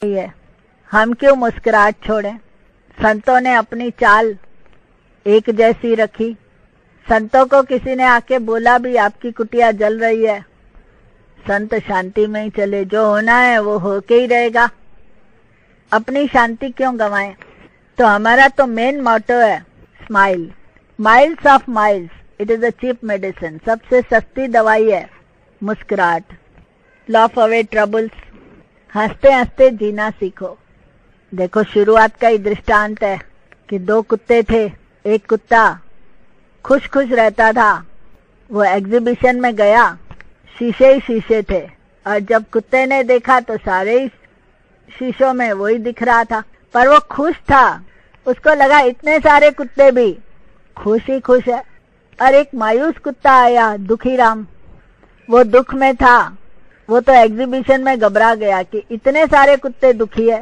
है, हम क्यों मुस्कुराहट छोड़ें। संतों ने अपनी चाल एक जैसी रखी। संतों को किसी ने आके बोला भी आपकी कुटिया जल रही है, संत शांति में ही चले, जो होना है वो होके ही रहेगा, अपनी शांति क्यों गंवाएं। तो हमारा तो मेन मोटो है smile, miles of miles, it is a cheap medicine, सबसे सस्ती दवाई है मुस्कुराहट। लॉफ अवे ट्रबल्स, हंसते हंसते जीना सीखो। देखो शुरुआत का ही दृष्टांत है कि दो कुत्ते थे, एक कुत्ता खुश खुश रहता था, वो एग्जीबिशन में गया, शीशे ही शीशे थे, और जब कुत्ते ने देखा तो सारे ही शीशों में वही दिख रहा था, पर वो खुश था, उसको लगा इतने सारे कुत्ते भी खुश ही खुश है। और एक मायूस कुत्ता आया, दुखी राम, वो दुख में था, वो तो एग्जीबिशन में घबरा गया कि इतने सारे कुत्ते दुखी है।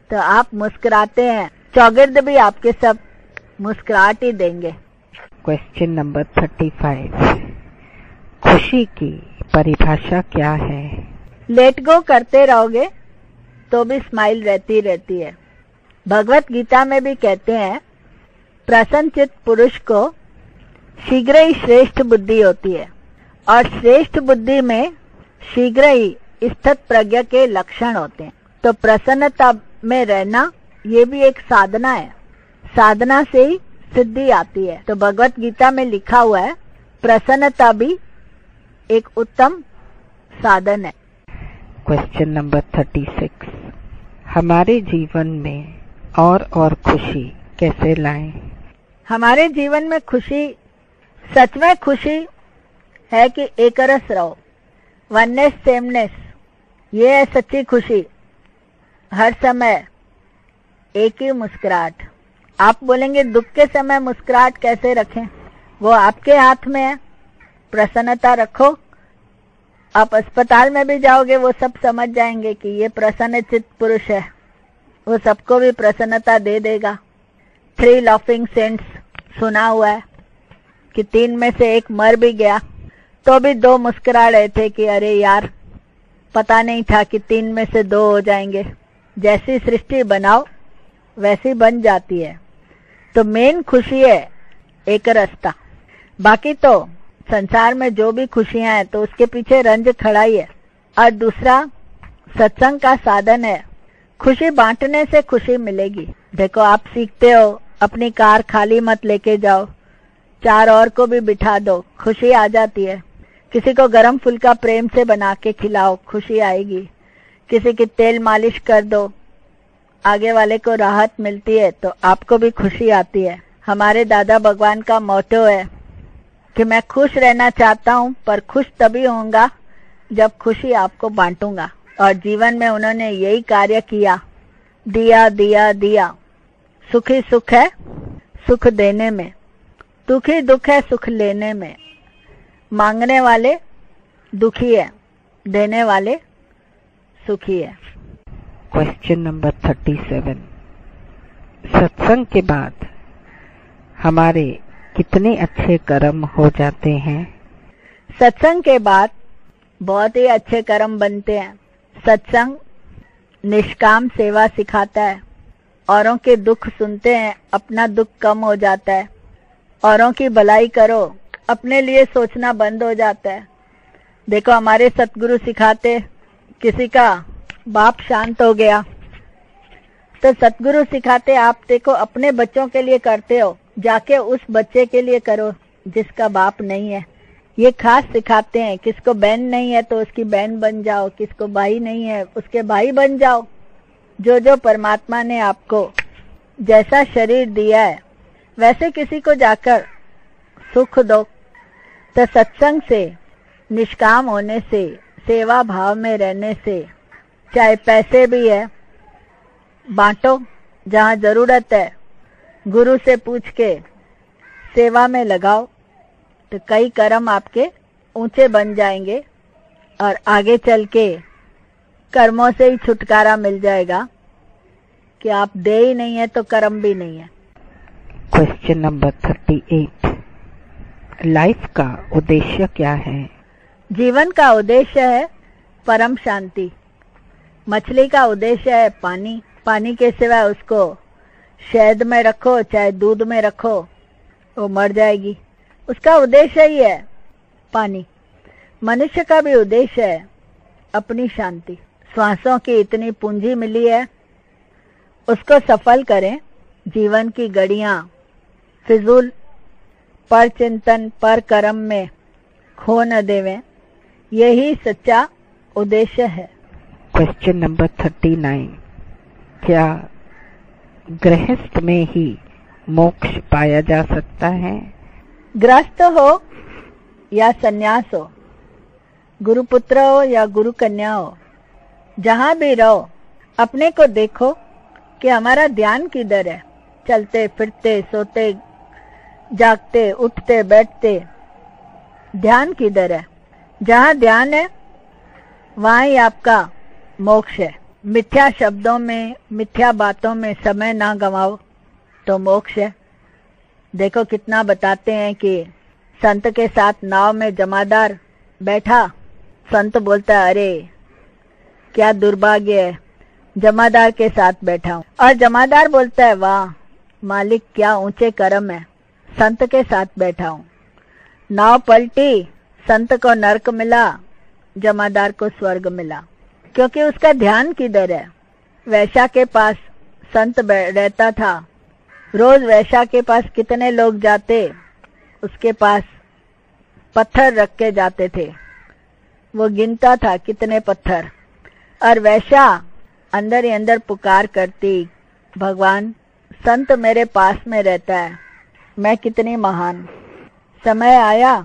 तो आप मुस्कुराते हैं, चौगिर्द भी आपके सब मुस्कुराहट ही देंगे। क्वेश्चन नंबर 35, खुशी की परिभाषा क्या है? लेट गो करते रहोगे तो भी स्माइल रहती रहती है। भगवत गीता में भी कहते हैं प्रसन्नचित पुरुष को शीघ्र ही श्रेष्ठ बुद्धि होती है, और श्रेष्ठ बुद्धि में शीघ्र ही स्थित प्रज्ञा के लक्षण होते हैं। तो प्रसन्नता में रहना ये भी एक साधना है, साधना से ही सिद्धि आती है। तो भगवत गीता में लिखा हुआ है प्रसन्नता भी एक उत्तम साधन है। क्वेश्चन नंबर 36, हमारे जीवन में और खुशी कैसे लाएं? हमारे जीवन में खुशी, सच में खुशी है कि एक रस रहो, वननेस सेमनेस, ये है सच्ची खुशी। हर समय एक ही मुस्कुराहट। आप बोलेंगे दुख के समय मुस्कुराहट कैसे रखें, वो आपके हाथ में है। प्रसन्नता रखो, आप अस्पताल में भी जाओगे वो सब समझ जाएंगे कि ये प्रसन्नचित्त पुरुष है, वो सबको भी प्रसन्नता दे देगा। 3 लॉफिंग सेंट्स सुना हुआ है कि 3 में से एक मर भी गया तो भी 2 मुस्कुरा रहे थे कि अरे यार, पता नहीं था कि 3 में से 2 हो जाएंगे। जैसी सृष्टि बनाओ वैसी बन जाती है। तो मेन खुशी है एक रास्ता। बाकी तो संसार में जो भी खुशियां हैं तो उसके पीछे रंज खड़ा ही है। और दूसरा सत्संग का साधन है, खुशी बांटने से खुशी मिलेगी। देखो आप सीखते हो, अपनी कार खाली मत लेके जाओ, 4 और को भी बिठा दो, खुशी आ जाती है। किसी को गरम फुल्का प्रेम से बना के खिलाओ, खुशी आएगी। किसी की तेल मालिश कर दो, आगे वाले को राहत मिलती है तो आपको भी खुशी आती है। हमारे दादा भगवान का मोटो है कि मैं खुश रहना चाहता हूँ, पर खुश तभी होऊंगा जब खुशी आपको बांटूंगा। और जीवन में उन्होंने यही कार्य किया, दिया दिया दिया। सुखी सुख है सुख देने में, दुखी दुख है सुख लेने में। मांगने वाले दुखी है, देने वाले सुखी है। क्वेश्चन नंबर 37, सत्संग के बाद हमारे कितने अच्छे कर्म हो जाते हैं? सत्संग के बाद बहुत ही अच्छे कर्म बनते हैं। सत्संग निष्काम सेवा सिखाता है, औरों के दुख सुनते हैं, अपना दुख कम हो जाता है। औरों की भलाई करो, अपने लिए सोचना बंद हो जाता है। देखो हमारे सतगुरु सिखाते, किसी का बाप शांत हो गया तो सतगुरु सिखाते, आप देखो अपने बच्चों के लिए करते हो, जाके उस बच्चे के लिए करो जिसका बाप नहीं है। ये खास सिखाते हैं। किसको बहन नहीं है तो उसकी बहन बन जाओ, किसको भाई नहीं है उसके भाई बन जाओ। जो जो परमात्मा ने आपको जैसा शरीर दिया है वैसे किसी को जाकर सुख दो। तो सत्संग से, निष्काम होने से, सेवा भाव में रहने से, चाहे पैसे भी है बांटो, जहाँ जरूरत है गुरु से पूछ के सेवा में लगाओ, तो कई कर्म आपके ऊंचे बन जाएंगे और आगे चल के कर्मों से ही छुटकारा मिल जाएगा कि आप दे ही नहीं है तो कर्म भी नहीं है। क्वेश्चन नंबर 38, लाइफ का उद्देश्य क्या है? जीवन का उद्देश्य है परम शांति। मछली का उद्देश्य है पानी। पानी के सिवा उसको शहद में रखो चाहे दूध में रखो वो मर जाएगी। उसका उद्देश्य ही है पानी। मनुष्य का भी उद्देश्य है अपनी शांति। श्वासों की इतनी पूंजी मिली है, उसको सफल करें। जीवन की घड़ियां फिजूल पर चिंतन पर कर्म में खो न देवें, यही सच्चा उद्देश्य है। Question number 39। क्या गृहस्थ में ही मोक्ष पाया जा सकता है? गृहस्थ हो या सन्यास हो, गुरुपुत्र हो या गुरु कन्या हो, जहां भी रहो अपने को देखो कि हमारा ध्यान किधर है। चलते फिरते सोते जागते उठते बैठते ध्यान किधर है? जहां ध्यान है वहां ही आपका मोक्ष है। मिथ्या शब्दों में मिथ्या बातों में समय ना गंवाओ तो मोक्ष है। देखो कितना बताते हैं कि संत के साथ नाव में जमादार बैठा, संत बोलता है अरे क्या दुर्भाग्य है, जमादार के साथ बैठा हूं। और जमादार बोलता है वाह मालिक क्या ऊंचे कर्म है, संत के साथ बैठा हूं। नाव पलटी, संत को नरक मिला, जमादार को स्वर्ग मिला, क्योंकि उसका ध्यान किधर है। वैश्या के पास संत रहता था, रोज वैश्या के पास कितने लोग जाते, उसके पास पत्थर रख के जाते थे, वो गिनता था कितने पत्थर। और वैश्या अंदर ही अंदर पुकार करती, भगवान संत मेरे पास में रहता है, मैं कितनी महान। समय आया,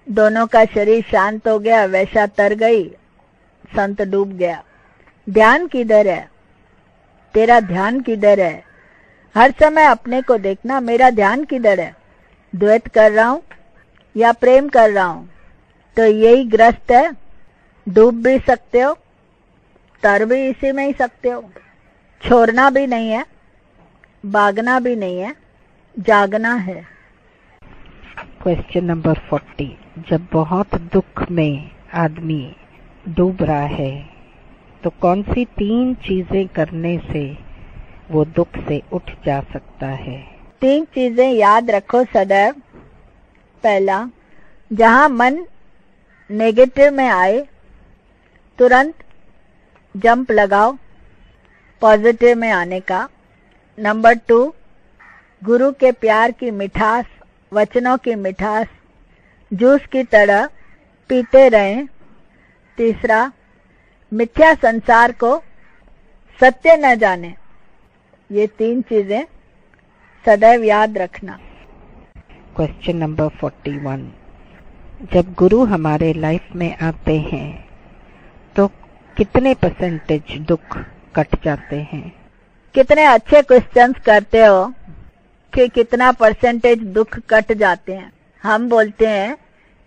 दोनों का शरीर शांत हो गया, वैश्या तर गई, संत डूब गया। ध्यान किधर है? तेरा ध्यान किधर है? हर समय अपने को देखना, मेरा ध्यान किधर है? द्वैत कर रहा हूं या प्रेम कर रहा हूं? तो यही ग्रस्त है। डूब भी सकते हो, तर भी इसी में ही सकते हो। छोड़ना भी नहीं है, भागना भी नहीं है, जागना है। Question number 40। जब बहुत दुख में आदमी डूब रहा है तो कौन सी 3 चीजें करने से वो दुख से उठ जा सकता है? 3 चीजें याद रखो सदैव। पहला, जहां मन नेगेटिव में आए तुरंत जंप लगाओ पॉजिटिव में आने का। नंबर 2, गुरु के प्यार की मिठास, वचनों की मिठास जूस की तरह पीते रहें। तीसरा, मिथ्या संसार को सत्य न जाने। ये 3 चीजें सदैव याद रखना। Question number 41। जब गुरु हमारे लाइफ में आते हैं तो कितने % दुख कट जाते हैं? कितने अच्छे क्वेश्चंस करते हो कि कितना % दुख कट जाते हैं। हम बोलते हैं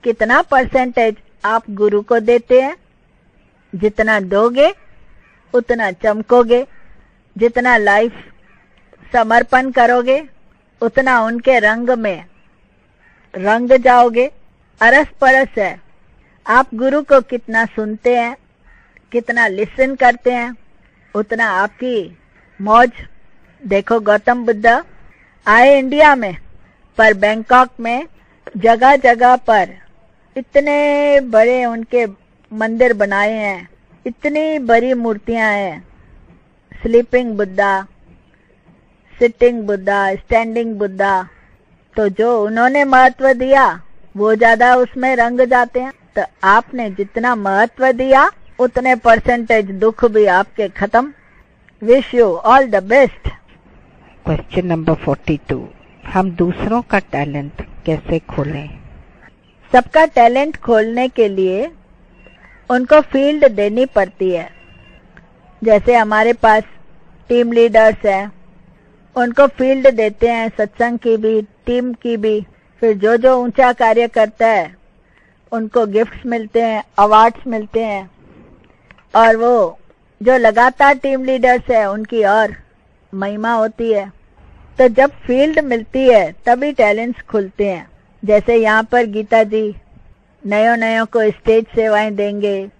कितना % आप गुरु को देते हैं? जितना दोगे उतना चमकोगे, जितना लाइफ समर्पण करोगे उतना उनके रंग में रंग जाओगे। अरस परस है, आप गुरु को कितना सुनते हैं, कितना लिसन करते हैं, उतना आपकी मौज। देखो गौतम बुद्ध आए इंडिया में, पर बैंकॉक में जगह जगह पर इतने बड़े उनके मंदिर बनाए हैं, इतनी बड़ी मूर्तियां हैं। Sleeping Buddha, sitting Buddha, standing Buddha. तो जो उन्होंने महत्व दिया वो ज्यादा उसमें रंग जाते हैं। तो आपने जितना महत्व दिया उतने % दुख भी आपके खत्म। Wish you all the best. Question number 42। हम दूसरों का टैलेंट कैसे खोलें? सबका टैलेंट खोलने के लिए उनको फील्ड देनी पड़ती है। जैसे हमारे पास टीम लीडर्स हैं, उनको फील्ड देते हैं, सत्संग की भी टीम की भी। फिर जो जो ऊंचा कार्य करता है उनको गिफ्ट्स मिलते हैं, अवार्ड्स मिलते हैं। और वो जो लगातार टीम लीडर्स है उनकी और महिमा होती है। तो जब फील्ड मिलती है तभी टैलेंट्स खुलते हैं। जैसे यहाँ पर गीता जी नयों नयों को स्टेज सेवाएं देंगे,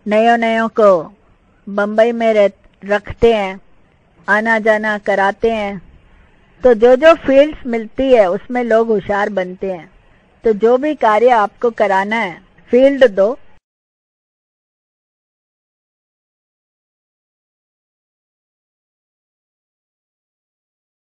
नयों नयों को बम्बई में रखते हैं, आना जाना कराते हैं, तो जो जो फील्ड्स मिलती है उसमें लोग होशियार बनते हैं। तो जो भी कार्य आपको कराना है फील्ड दो,